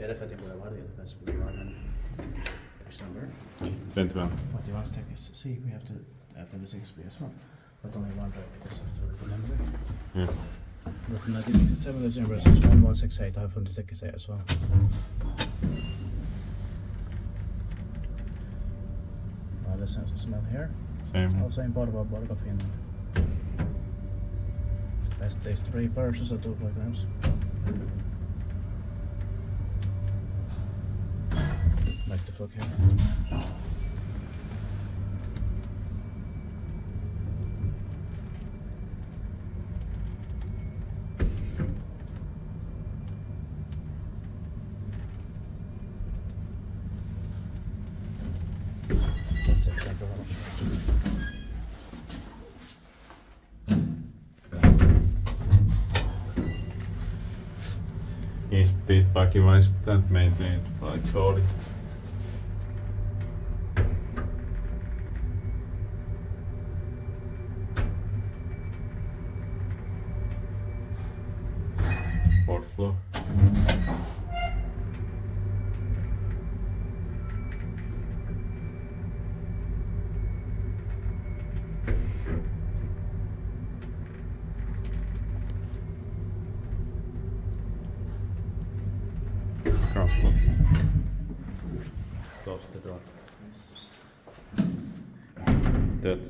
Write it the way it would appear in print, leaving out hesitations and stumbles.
Edelfeltin bulevardi, that's bulevardi. Which number? 21. 21 staircase. See, we have to after the 6 as well, but only one drive because of the number. Yeah. But from 1967, the numbers is 1168. I have from the staircase as well. The sensors down here. Same. Also in Porvoo, Finland. Best days 3 persons or 2 programs. Back to fuck here. That's it, thank you very much. His feedback is that maintained by Cody. Fourth floor. Ground floor. Close the door. That's